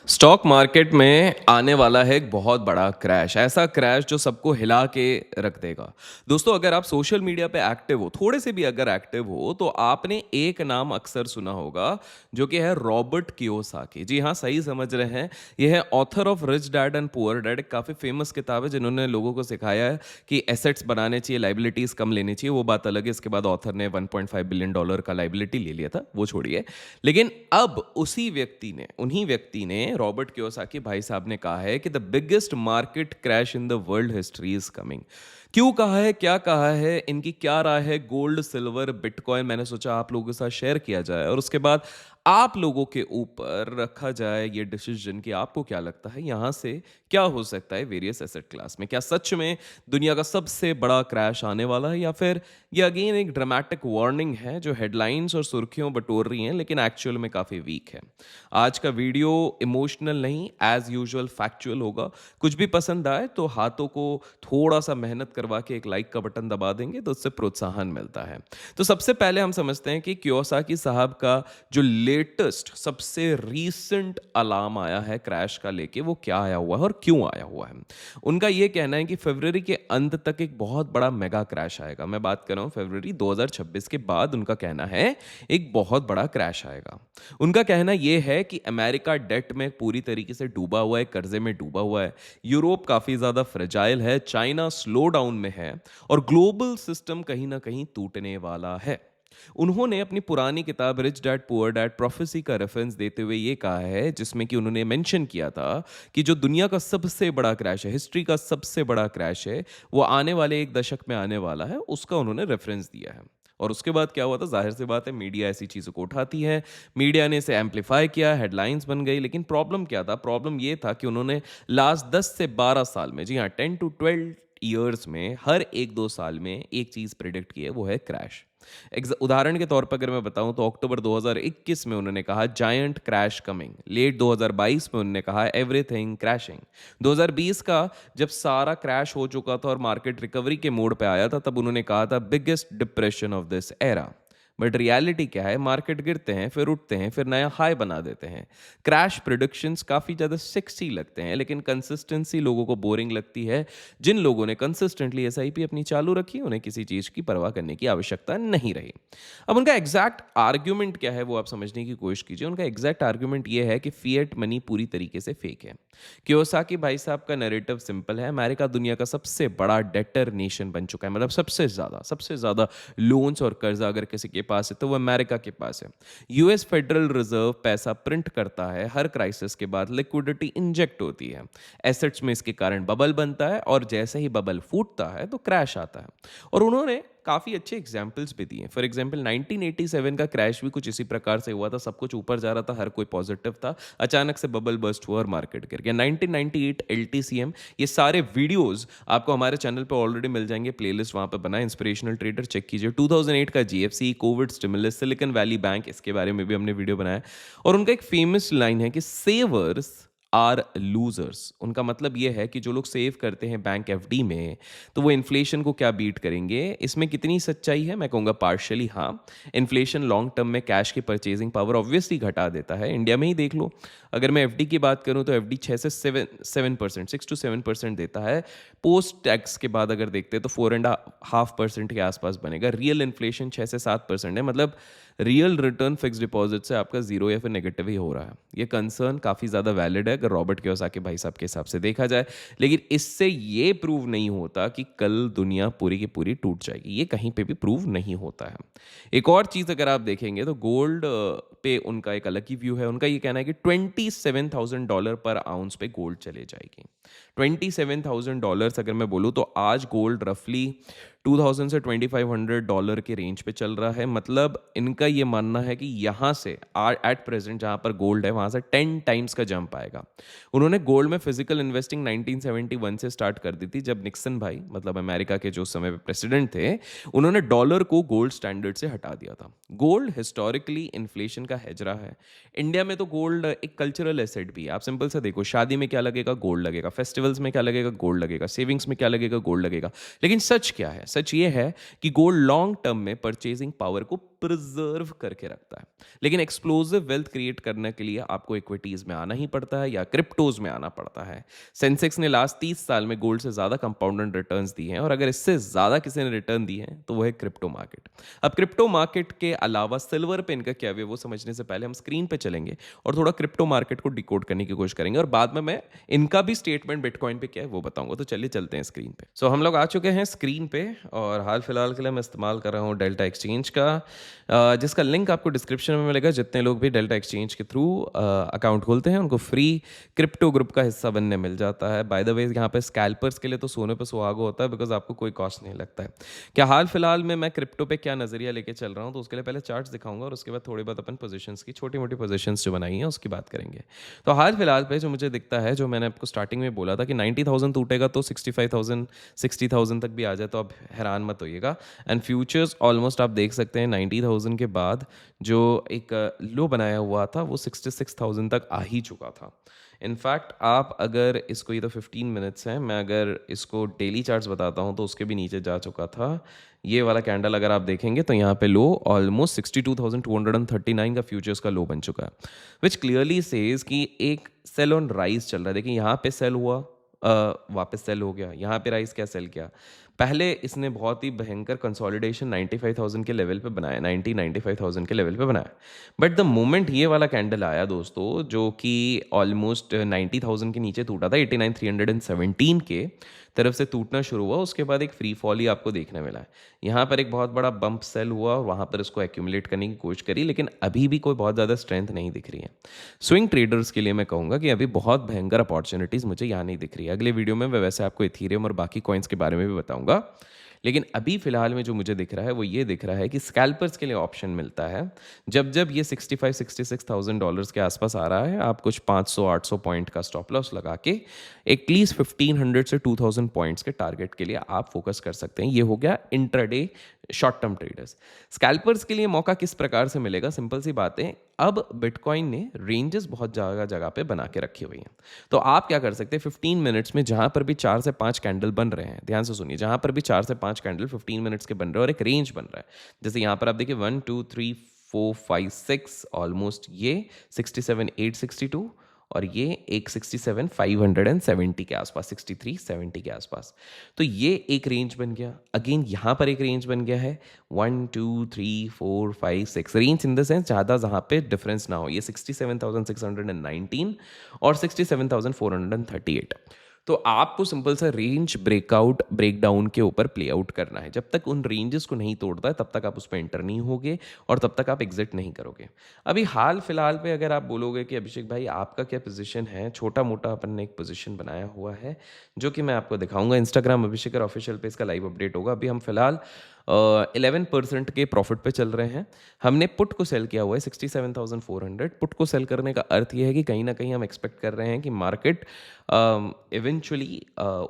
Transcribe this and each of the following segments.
Stock market में आने वाला है एक बहुत बड़ा क्रैश। ऐसा क्रैश जो सबको हिला के रख देगा। दोस्तों, अगर आप सोशल मीडिया पे एक्टिव हो, थोड़े से भी अगर एक्टिव हो, तो आपने एक नाम अक्सर सुना होगा, जो कि है रॉबर्ट कियोसाकी। जी हाँ, सही समझ रहे हैं। यह है author of rich dad and poor dad. एक काफ़ी फेमस किताब है जिन्होंने लोगों को सिखाया है कि एसेट्स बनाने चाहिए, लाइबिलिटीज कम लेनी चाहिए। वो बात अलग है, इसके बाद ऑथर ने $1.5 बिलियन का लाइबिलिटी ले लिया था, वो छोड़िए। लेकिन अब उन्हीं व्यक्ति ने रॉबर्ट कियोसाकी भाई साहब ने कहा है कि the biggest market crash in the world history is coming. क्यों कहा है, क्या कहा है, इनकी क्या राय है गोल्ड, सिल्वर, बिटकॉइन, मैंने सोचा आप लोगों के साथ शेयर किया जाए और उसके बाद आप लोगों के ऊपर रखा जाए ये डिसीजन कि आपको क्या लगता है यहां से क्या हो सकता है वेरियस एसेट क्लास में। क्या सच में दुनिया का सबसे बड़ा क्रैश आने वाला है, या फिर ये अगेन एक ड्रामेटिक वार्निंग है जो हेडलाइंस और सुर्खियों बटोर रही हैं लेकिन एक्चुअल में काफी वीक है। आज का वीडियो इमोशनल नहीं, एज यूजुअल फैक्चुअल होगा। कुछ भी पसंद आए तो हाथों को थोड़ा सा मेहनत करवा के एक लाइक का बटन दबा देंगे तो उससे प्रोत्साहन मिलता है। तो सबसे पहले हम समझते हैं कि कियोसाकी साहब का जो लेटेस्ट सबसे रीसेंट अलार्म आया है क्रैश का लेके, वो क्या आया हुआ है और क्यों आया हुआ है। उनका ये कहना है कि फरवरी के अंत तक एक बहुत बड़ा मेगा क्रैश आएगा। मैं बात कर रहा हूं फरवरी 2026 के बाद। उनका कहना है एक बहुत बड़ा क्रैश आएगा। उनका कहना यह है कि अमेरिका डेट में पूरी तरीके से डूबा हुआ है, कर्जे में डूबा हुआ है। यूरोप काफी ज्यादा फ्रेजाइल है, चाइना स्लो डाउन में है और ग्लोबल सिस्टम कहीं ना कहीं टूटने वाला है। उन्होंने अपनी पुरानी किताब rich dad poor dad prophecy का रेफरेंस देते हुए यह कहा है, जिसमें कि उन्होंने मेंशन किया था कि जो दुनिया का सबसे बड़ा क्रैश है, हिस्ट्री का सबसे बड़ा क्रैश है, वो आने वाले एक दशक में आने वाला है। उसका उन्होंने रेफरेंस दिया है। और उसके बाद क्या हुआ था, जाहिर सी बात है मीडिया ऐसी चीज़ों को उठाती है, मीडिया ने इसे एम्पलीफाई किया, हेडलाइंस बन गई। लेकिन प्रॉब्लम क्या था, प्रॉब्लम ये था कि उन्होंने लास्ट 10 से 12 साल में, जी हाँ 10 to 12 ईयर्स में, हर एक दो साल में एक चीज़ प्रिडिक्ट की है, वो है क्रैश। उदाहरण के तौर पर अगर मैं बताऊं तो अक्टूबर 2021 में उन्होंने कहा जायंट क्रैश कमिंग। लेट 2022 में उन्होंने कहा एवरीथिंग क्रैशिंग। 2020 का जब सारा क्रैश हो चुका था और मार्केट रिकवरी के मोड पे आया था, तब उन्होंने कहा था biggest depression of this era. But reality क्या है, मार्केट गिरते हैं, फिर उठते हैं, फिर नया हाई बना देते हैं। क्रैश प्रिडिक्शंस काफ़ी ज़्यादा सेक्सी लगते हैं, लेकिन कंसिस्टेंसी लोगों को बोरिंग लगती है। जिन लोगों ने कंसिस्टेंटली एसआईपी अपनी चालू रखी, उन्हें किसी चीज़ की परवाह करने की आवश्यकता नहीं रही। अब उनका एग्जैक्ट आर्ग्यूमेंट क्या है वो आप समझने की कोशिश कीजिए। उनका एग्जैक्ट आर्ग्यूमेंट ये है कि फिएट मनी पूरी तरीके से फेक है। कियोसाकी भाई साहब का नैरेटिव सिंपल है, अमेरिका दुनिया का सबसे बड़ा डेटर नेशन बन चुका है। मतलब सबसे ज़्यादा लोन्स और कर्जा अगर किसी के पास है तो वो अमेरिका के पास है। यूएस फेडरल रिजर्व पैसा प्रिंट करता है, हर क्राइसिस के बाद लिक्विडिटी इंजेक्ट होती है, एसेट्स में इसके कारण बबल बनता है और जैसे ही बबल फूटता है तो क्रैश आता है। और उन्होंने काफ़ी अच्छे एग्जाम्पल्स भी दिए। फॉर एग्जाम्पल 1987 का क्रैश भी कुछ इसी प्रकार से हुआ था। सब कुछ ऊपर जा रहा था, हर कोई पॉजिटिव था, अचानक से बबल बस्ट हुआ और मार्केट गिर गया। 1998 एलटीसीएम, ये सारे वीडियोस आपको हमारे चैनल पे ऑलरेडी मिल जाएंगे, प्लेलिस्ट वहां पे बना है, इंस्पिरेशनल ट्रेडर, चेक कीजिए। 2008 का GFC, Covid stimulus, silicon valley bank, इसके बारे में भी हमने वीडियो बनाया। और उनका एक फेमस लाइन है कि सेवर्स आर लूजर्स। उनका मतलब यह है कि जो लोग सेव करते हैं बैंक एफडी में, तो वो इन्फ्लेशन को क्या बीट करेंगे। इसमें कितनी सच्चाई है, मैं कहूँगा पार्शियली हाँ। इन्फ्लेशन लॉन्ग टर्म में कैश की परचेजिंग पावर ऑब्वियसली घटा देता है। इंडिया में ही देख लो, अगर मैं एफडी की बात करूँ तो एफडी 6 से 7% 6 to 7% देता है। पोस्ट टैक्स के बाद अगर देखते हैं तो 4.5% के आसपास बनेगा। रियल इन्फ्लेशन 6 से 7% है। मतलब रियल रिटर्न फिक्स डिपॉजिट से आपका जीरो या फिर नेगेटिव ही हो रहा है। ये कंसर्न काफ़ी ज़्यादा वैलिड है अगर रॉबर्ट कियोसाकी भाई साहब के हिसाब से देखा जाए, लेकिन इससे ये प्रूव नहीं होता कि कल दुनिया पूरी की पूरी टूट जाएगी। ये कहीं पे भी प्रूव नहीं होता है। एक और चीज़ अगर आप देखेंगे तो गोल्ड पे उनका एक अलग ही व्यू है। उनका ये कहना है कि $27,000 पर आउंस पे गोल्ड चले जाएगी। $27,000 अगर मैं बोलूँ तो आज गोल्ड रफली 2000 से $2,500 के रेंज पे चल रहा है। मतलब इनका ये मानना है कि यहाँ से एट प्रेजेंट जहाँ पर गोल्ड है वहाँ से 10 टाइम्स का जंप आएगा। उन्होंने गोल्ड में फिजिकल इन्वेस्टिंग 1971 से स्टार्ट कर दी थी, जब निक्सन भाई, मतलब अमेरिका के जो उस समय पे प्रेसिडेंट थे, उन्होंने डॉलर को गोल्ड स्टैंडर्ड से हटा दिया था। गोल्ड हिस्टोरिकली इन्फ्लेशन का हेज रहा है। इंडिया में तो गोल्ड एक कल्चरल एसेट भी है। आप सिंपल से देखो, शादी में क्या लगेगा, गोल्ड लगेगा। फेस्टिवल्स में क्या लगेगा, गोल्ड लगेगा। सेविंग्स में क्या लगेगा, गोल्ड लगेगा। लेकिन सच क्या है, सच ये है कि गोल्ड लॉन्ग टर्म में परचेजिंग पावर को प्रिजर्व करके रखता है। लेकिन एक्सप्लोसिव वेल्थ क्रिएट करने के लिए आपको इक्विटीज में आना ही पड़ता है या क्रिप्टोज में आना पड़ता है। सेंसेक्स ने लास्ट 30 साल में गोल्ड से ज़्यादा कंपाउंडेड रिटर्न्स दिए हैं, और अगर इससे ज़्यादा किसी ने रिटर्न दिए हैं तो वो है क्रिप्टो मार्केट। अब क्रिप्टो मार्केट के अलावा सिल्वर पे इनका क्या है वो समझने से पहले हम स्क्रीन पे चलेंगे और थोड़ा क्रिप्टो मार्केट को डिकोड करने की कोशिश करेंगे, और बाद में मैं इनका भी स्टेटमेंट बिटकॉइन पे क्या है वो बताऊंगा। तो चलिए चलते हैं स्क्रीन पे। सो हम लोग आ चुके हैं स्क्रीन पे, और हाल फिलहाल के लिए मैं इस्तेमाल कर रहा हूँ डेल्टा एक्सचेंज का, जिसका लिंक आपको डिस्क्रिप्शन में मिलेगा। जितने लोग भी डेल्टा एक्सचेंज के थ्रू अकाउंट खोलते हैं उनको फ्री क्रिप्टो ग्रुप का हिस्सा बनने मिल जाता है। बाय द वे यहाँ पे स्कैल्पर्स के लिए तो सोने पे सुहागा होता है, बिकॉज आपको कोई कॉस्ट नहीं लगता है। क्या हाल फिलहाल में मैं क्रिप्टो पे क्या नजरिया लेके चल रहा हूँ, तो उसके लिए पहले चार्ट्स दिखाऊंगा और उसके बाद थोड़ी बात अपन पोजीशंस की, छोटी मोटी पोजीशंस जो बनाई हैं उसकी बात करेंगे। तो हाल फिलहाल पे जो मुझे दिखता है, जो मैंने आपको स्टार्टिंग में बोला था कि 90,000 टूटेगा तो 65,000 60,000 तक भी आ जाए, तो अब हैरान मत होइएगा। एंड फ्यूचर्स ऑलमोस्ट आप देख सकते हैं 90,000 के बाद जो एक लो बनाया हुआ था वो 66,000 तक आ ही चुका था। इनफैक्ट आप अगर इसको, ये तो 15 मिनट्स हैं, मैं अगर इसको डेली चार्ट्स बताता हूँ तो उसके भी नीचे जा चुका था। ये वाला कैंडल अगर आप देखेंगे तो यहाँ पे लो ऑलमोस्ट 62,239 का फ्यूचर्स का लो बन चुका है, विच क्लियरली सेज कि एक सेल ऑन राइज चल रहा है। देखिए यहाँ पे सेल हुआ, वापस सेल हो गया, यहाँ पे राइज क्या सेल किया। पहले इसने बहुत ही भयंकर कंसोलिडेशन 95,000 के लेवल पे बनाया, 95,000 के लेवल पे बनाया। बट द मोमेंट ये वाला कैंडल आया दोस्तों, जो कि ऑलमोस्ट 90,000 के नीचे टूटा था, 89,317 के तरफ से टूटना शुरू हुआ, उसके बाद एक फ्री फॉल ही आपको देखने मिला है। यहाँ पर एक बहुत बड़ा बम्प सेल हुआ और वहाँ पर इसको एक्यूमुलेट करने की कोशिश करी, लेकिन अभी भी कोई बहुत ज़्यादा स्ट्रेंथ नहीं दिख रही है। स्विंग ट्रेडर्स के लिए मैं कहूँगा कि अभी बहुत भयंकर अपॉर्चुनिटीज़ मुझे यहाँ नहीं दिख रही है। अगले वीडियो में मैं वैसे आपको इथीरियम और बाकी कॉइन्स के बारे में भी बताऊँगा, लेकिन अभी फिलहाल में जो मुझे दिख रहा है वो ये दिख रहा है कि स्कैल्पर्स के लिए ऑप्शन मिलता है जब जब ये 65-66,000 डॉलर्स के आसपास आ रहा है। आप कुछ 500-800 पॉइंट का स्टॉप लॉस लगा के एटलीस्ट 1500 से 2000 पॉइंट्स के टारगेट के लिए आप फोकस कर सकते हैं। ये हो गया intraday short term traders. Scalpers के लिए मौका किस प्रकार से मिलेगा, सिंपल सी बात है, अब बिटकॉइन ने रेंजेस बहुत जगह जगह पे बना के रखी हुई हैं। तो आप क्या कर सकते हैं, 15 मिनट्स में जहां पर भी 4 से 5 कैंडल बन रहे हैं, ध्यान से सुनिए, जहां पर भी 4 से 5 कैंडल 15 मिनट्स के बन रहे हैं और एक रेंज बन रहा है, जैसे यहां पर आप देखिए 1 2 3 4 5 6, ऑलमोस्ट ये 67,862 और ये एक 67,570 के आसपास, 6370 के आसपास। तो ये एक रेंज बन गया। अगेन यहाँ पर एक रेंज बन गया है 1 2 3 4 5 6, रेंज इन द सेंस ज़्यादा जहाँ पे डिफरेंस ना हो। ये 67,619 और 67,438। तो आपको सिंपल सा रेंज ब्रेकआउट ब्रेकडाउन के ऊपर प्ले आउट करना है। जब तक उन रेंजेस को नहीं तोड़ता है तब तक आप उस पर एंटर नहीं होगे और तब तक आप एग्जिट नहीं करोगे। अभी हाल फिलहाल पे अगर आप बोलोगे कि अभिषेक भाई आपका क्या पोजीशन है, छोटा मोटा अपन ने एक पोजीशन बनाया हुआ है जो कि मैं आपको दिखाऊंगा। इंस्टाग्राम अभिषेक ऑफिशियल पे इसका लाइव अपडेट होगा। अभी हम फिलहाल 11% के प्रॉफिट पे चल रहे हैं। हमने पुट को सेल किया हुआ है 67,400। पुट को सेल करने का अर्थ ये है कि कहीं ना कहीं हम एक्सपेक्ट कर रहे हैं कि मार्केट इवेंचुअली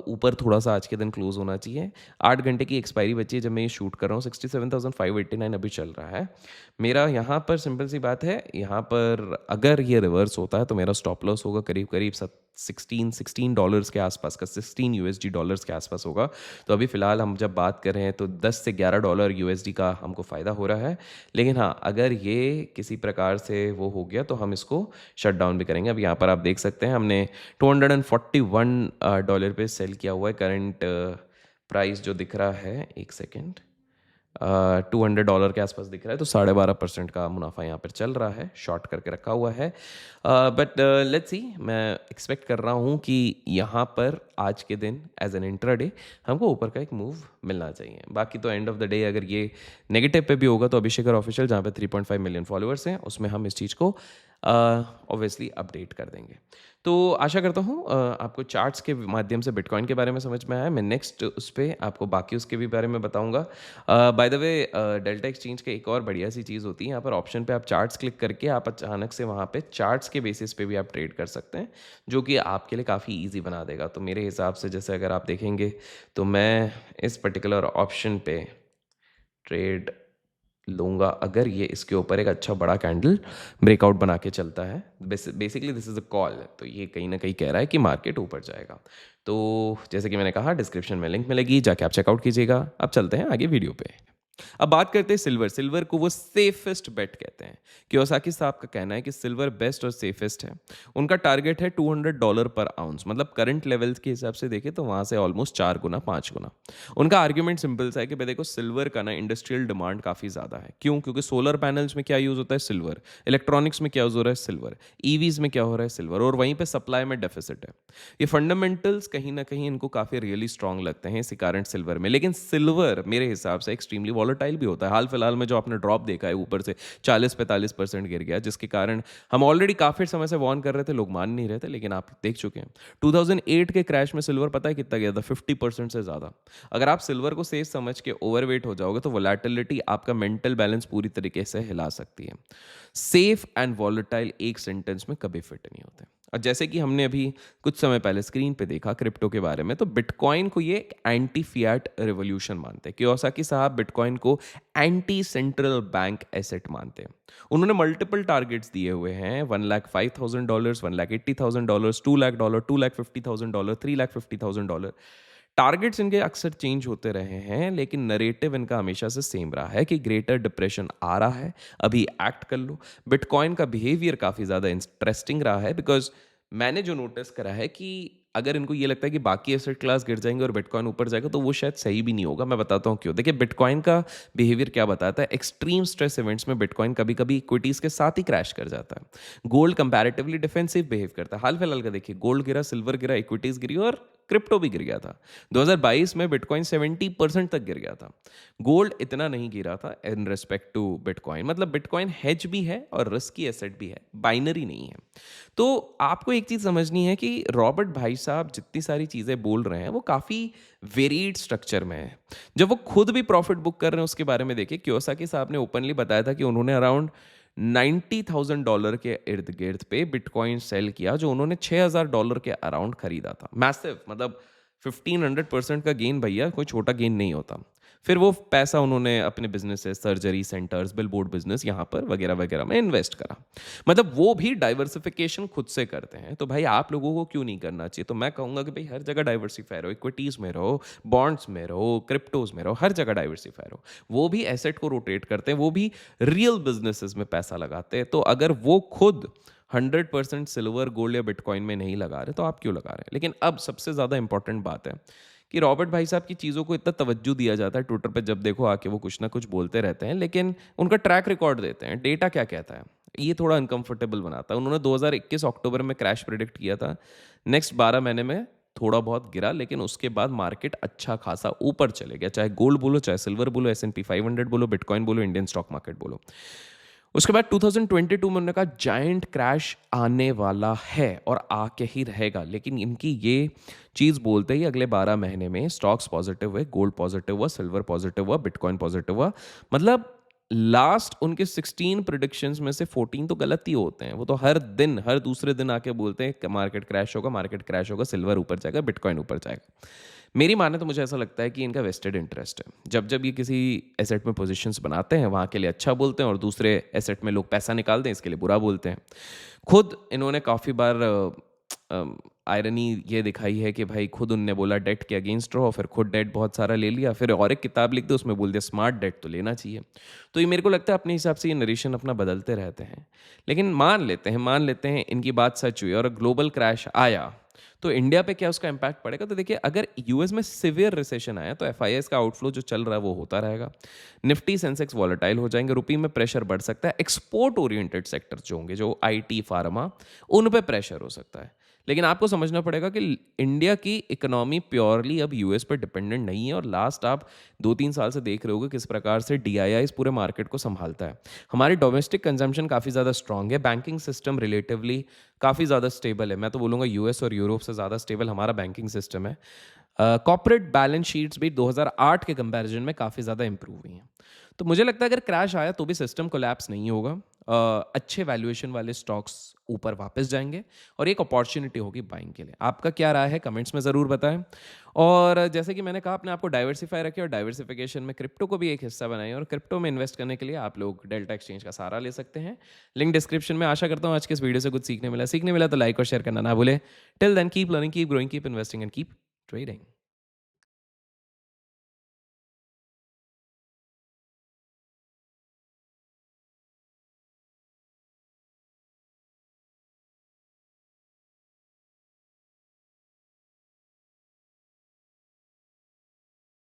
ऊपर थोड़ा सा आज के दिन क्लोज होना चाहिए। 8 घंटे की एक्सपायरी बची है जब मैं ये शूट कर रहा हूँ। 67,589 अभी चल रहा है मेरा। यहाँ पर सिंपल सी बात है, यहाँ पर अगर ये रिवर्स होता है तो मेरा स्टॉप लॉस होगा करीब करीब $16 के आसपास का, $16 के आसपास होगा। तो अभी फिलहाल हम जब बात कर रहे हैं तो $10 से $11 का हमको फ़ायदा हो रहा है। लेकिन हाँ, अगर ये किसी प्रकार से वो हो गया तो हम इसको शट डाउन भी करेंगे। अब यहाँ पर आप देख सकते हैं हमने $241 पे सेल किया हुआ है। करंट प्राइस जो दिख रहा है, एक सेकेंड, $200 के आसपास दिख रहा है। तो 12.5% का मुनाफा यहाँ पर चल रहा है, शॉर्ट करके रखा हुआ है। बट लेट्स सी, मैं एक्सपेक्ट कर रहा हूँ कि यहाँ पर आज के दिन एज एन इंट्राडे हमको ऊपर का एक मूव मिलना चाहिए। बाकी तो एंड ऑफ द डे अगर ये नेगेटिव पे भी होगा तो अभिषेक ऑफिशियल जहाँ पे 3.5 मिलियन फॉलोअर्स हैं उसमें हम इस चीज़ को ऑब्वियसली अपडेट कर देंगे। तो आशा करता हूँ आपको चार्ट्स के माध्यम से बिटकॉइन के बारे में समझ में आया। मैं नेक्स्ट उस पर आपको बाकी उसके भी बारे में बताऊँगा। By the way, delta exchange का एक और बढ़िया सी चीज़ होती है, यहाँ पर ऑप्शन पे आप चार्ट्स क्लिक करके आप अचानक से वहाँ पे चार्ट्स के बेसिस पे भी आप ट्रेड कर सकते हैं, जो कि आपके लिए काफ़ी ईजी बना देगा। तो मेरे हिसाब से जैसे अगर आप देखेंगे तो मैं इस पर्टिकुलर ऑप्शन पे ट्रेड लूँगा अगर ये इसके ऊपर एक अच्छा बड़ा कैंडल ब्रेकआउट बना के चलता है। Basically this is a call, तो ये कहीं ना कहीं कह रहा है कि मार्केट ऊपर जाएगा। तो जैसे कि मैंने कहा, डिस्क्रिप्शन में लिंक मिलेगी, जाके आप चेकआउट कीजिएगा। अब चलते हैं आगे वीडियो पे। अब बात करते हैं सिल्वर। सिल्वर को वो सेफेस्ट बेट कहते हैं। कियोसाकी साहब का कहना है कि सिल्वर बेस्ट और सेफेस्ट है। उनका टारगेट है $200 पर आउंस, मतलब करंट लेवल्स के हिसाब से देखें तो वहां से ऑलमोस्ट 4 गुना 5 गुना। उनका आर्ग्यूमेंट सिंपल सा है कि भाई देखो, सिल्वर का ना इंडस्ट्रियल डिमांड काफी ज्यादा है। क्यों? क्योंकि सोलर पैनल्स में क्या यूज होता है? सिल्वर। इलेक्ट्रॉनिक्स में क्या यूज हो रहा है? सिल्वर। ईवीज में क्या हो रहा है? सिल्वर। और वहीं पे सप्लाई में डेफिसिट है। ये फंडामेंटल्स कहीं ना कहीं इनको काफी रियली स्ट्रांग लगते हैं इसी कारण सिल्वर में। लेकिन सिल्वर मेरे हिसाब से एक्सट्रीमली वॉलेटाइल भी होता है। हाल फिलहाल में जो आपने ड्रॉप देखा है ऊपर से 40-45% गिर गया, जिसके कारण हम ऑलरेडी काफी समय से वार्न कर रहे थे, लोग मान नहीं रहे थे, लेकिन आप देख चुके हैं 2008 के क्रैश में सिल्वर पता है कितना गया था? 50% से ज्यादा। अगर आप सिल्वर को सेफ समझ के ओवरवेट हो जाओगे तो वोलेटिलिटी आपका मेंटल बैलेंस पूरी तरीके से हिला सकती है। सेफ एंड वॉलेटाइल एक सेंटेंस में कभी फिट नहीं होते। और जैसे कि हमने अभी कुछ समय पहले स्क्रीन पे देखा क्रिप्टो के बारे में, तो बिटकॉइन को ये एक एंटी फियाट रिवॉल्यूशन मानते हैं। कियोसाकी साहब बिटकॉइन को एंटी सेंट्रल बैंक एसेट मानते हैं। उन्होंने मल्टीपल टारगेट्स दिए हुए हैं, $1,05,000, $1,80,000, $2,00,000, $2,50,000, $3,50,000। टारगेट्स इनके अक्सर चेंज होते रहे हैं, लेकिन नरेटिव इनका हमेशा से सेम रहा है कि ग्रेटर डिप्रेशन आ रहा है, अभी एक्ट कर लो। बिटकॉइन का बिहेवियर काफ़ी ज़्यादा इंटरेस्टिंग रहा है, बिकॉज मैंने जो नोटिस करा है कि अगर इनको ये लगता है कि बाकी एसेट क्लास गिर जाएंगे और बिटकॉइन ऊपर जाएगा, तो वो शायद सही भी नहीं होगा। मैं बताता हूँ क्यों। देखिए, बिटकॉइन का बिहेवियर क्या बताता है। एक्सट्रीम स्ट्रेस इवेंट्स में बिटकॉइन कभी कभी इक्विटीज के साथ ही क्रैश कर जाता है। गोल्ड कंपैरेटिवली डिफेंसिव बिहेव करता है। हाल फिलहाल का देखिए, गोल्ड गिरा, सिल्वर गिरा, इक्विटीज गिरी और क्रिप्टो भी गिर गया था। 2022 में बिटकॉइन 70% तक गिर गया था। गोल्ड इतना नहीं गिरा था इन रिस्पेक्ट टू बिटकॉइन। मतलब बिटकॉइन हेज भी है और रिस्की एसेट भी है, बाइनरी नहीं है। तो आपको एक चीज समझनी है कि रॉबर्ट भाई साहब जितनी सारी चीजें बोल रहे हैं वो काफी वेरिड स्ट्रक्चर में है। जब वो खुद भी प्रॉफिट बुक कर रहे हैं उसके बारे में देखिए, कियोसाकी साहब ने ओपनली बताया था कि उन्होंने अराउंड $90,000 के इर्द गिर्द पे बिटकॉइन सेल किया, जो उन्होंने $6,000 के अराउंड खरीदा था। मैसिव, मतलब 1500% का गेन भैया, कोई छोटा गेन नहीं होता। फिर वो पैसा उन्होंने अपने businesses, surgery centres, billboard business यहाँ पर वगैरह वगैरह में इन्वेस्ट करा। मतलब वो भी डाइवर्सिफिकेशन खुद से करते हैं। तो भाई आप लोगों को क्यों नहीं करना चाहिए? तो मैं कहूंगा कि भाई हर जगह डाइवर्सिफाई रहो, इक्विटीज में रहो, बॉन्ड्स में रहो, क्रिप्टोज में रहो, हर जगह डाइवर्सिफाई रहो। वो भी एसेट को रोटेट करते हैं, वो भी रियल बिजनेसेस में पैसा लगाते हैं। तो अगर वो खुद 100% सिल्वर, गोल्ड या बिटकॉइन में नहीं लगा रहे तो आप क्यों लगा रहे हैं? लेकिन अब सबसे ज़्यादा इंपॉर्टेंट बात है कि रॉबर्ट भाई साहब की चीज़ों को इतना तवज्जो दिया जाता है ट्विटर पे, जब देखो आके वो कुछ ना कुछ बोलते रहते हैं, लेकिन उनका ट्रैक रिकॉर्ड देते हैं, डेटा क्या कहता है, ये थोड़ा अनकंफर्टेबल बनाता है। उन्होंने 2021 अक्टूबर में क्रैश प्रिडिक्ट किया था। नेक्स्ट 12 महीने में थोड़ा बहुत गिरा, लेकिन उसके बाद मार्केट अच्छा खासा ऊपर चले गया। चाहे गोल्ड बोलो, चाहे सिल्वर बोलो, S&P 500 बोलो, बिटकॉइन बोलो, इंडियन स्टॉक मार्केट बोलो। उसके बाद 2022 में उन्होंने कहा जायंट क्रैश आने वाला है और आके ही रहेगा। लेकिन इनकी ये चीज़ बोलते ही अगले 12 महीने में स्टॉक्स पॉजिटिव हुए, गोल्ड पॉजिटिव हुआ, सिल्वर पॉजिटिव हुआ, बिटकॉइन पॉजिटिव हुआ। मतलब लास्ट उनके 16 प्रिडिक्शंस में से 14 तो गलत ही होते हैं। वो तो हर दिन, हर दूसरे दिन आके बोलते हैं कि मार्केट क्रैश होगा, मार्केट क्रैश होगा, सिल्वर ऊपर जाएगा, बिटकॉइन ऊपर जाएगा। मेरी माने तो मुझे ऐसा लगता है कि इनका वेस्टेड इंटरेस्ट है। जब जब ये किसी एसेट में पोजीशंस बनाते हैं, वहाँ के लिए अच्छा बोलते हैं और दूसरे एसेट में लोग पैसा निकाल दें, इसके लिए बुरा बोलते हैं। खुद इन्होंने काफ़ी बार आयरनी ये दिखाई है कि भाई खुद उनने बोला डेट के अगेंस्ट रहो, फिर खुद डेट बहुत सारा ले लिया, फिर और एक किताब लिख दी, उसमें बोल दिया स्मार्ट डेट तो लेना चाहिए। तो ये मेरे को लगता है अपने हिसाब से ये नरेशन अपना बदलते रहते हैं। लेकिन मान लेते हैं इनकी बात सच हुई और ग्लोबल क्रैश आया, तो इंडिया पे क्या उसका इंपैक्ट पड़ेगा? तो देखिए, अगर यूएस में सिवियर रिसेशन आया तो एफआईएस का आउटफ्लो जो चल रहा है वो होता रहेगा। निफ्टी सेंसेक्स वॉलेटाइल हो जाएंगे, रुपये में प्रेशर बढ़ सकता है। एक्सपोर्ट ओरिएंटेड सेक्टर जो होंगे, जो आईटी, फार्मा, उन पे प्रेशर हो सकता है। लेकिन आपको समझना पड़ेगा कि इंडिया की इकोनॉमी प्योरली अब यूएस पर डिपेंडेंट नहीं है। और लास्ट आप 2-3 साल से देख रहे होगे किस प्रकार से डीआईआई इस पूरे मार्केट को संभालता है। हमारी डोमेस्टिक कंजम्पशन काफ़ी ज़्यादा स्ट्रांग है, बैंकिंग सिस्टम रिलेटिवली काफ़ी ज़्यादा स्टेबल है। मैं तो बोलूँगा यूएस और यूरोप से ज़्यादा स्टेबल हमारा बैंकिंग सिस्टम है। कॉर्पोरेट बैलेंस शीट्स भी 2008 के कंपैरिजन में काफ़ी ज़्यादा इंप्रूव हुई हैं। तो मुझे लगता है अगर क्रैश आया तो भी सिस्टम कोलैप्स नहीं होगा। अच्छे वैल्यूएशन वाले स्टॉक्स ऊपर वापस जाएंगे और एक अपॉर्चुनिटी होगी बाइंग के लिए। आपका क्या राय है कमेंट्स में ज़रूर बताएं। और जैसे कि मैंने कहा, अपने आपको डाइवर्सिफाई रखें और डाइवर्सिफिकेशन में क्रिप्टो को भी एक हिस्सा बनाएं। और क्रिप्टो में इन्वेस्ट करने के लिए आप लोग डेल्टा एक्सचेंज का सहारा ले सकते हैं। लिंक डिस्क्रिप्शन में। आशा करता हूँ आज के इस वीडियो से कुछ सीखने मिला तो लाइक और शेयर करना ना भूलें। Till then keep learning, keep growing, keep investing and keep trading.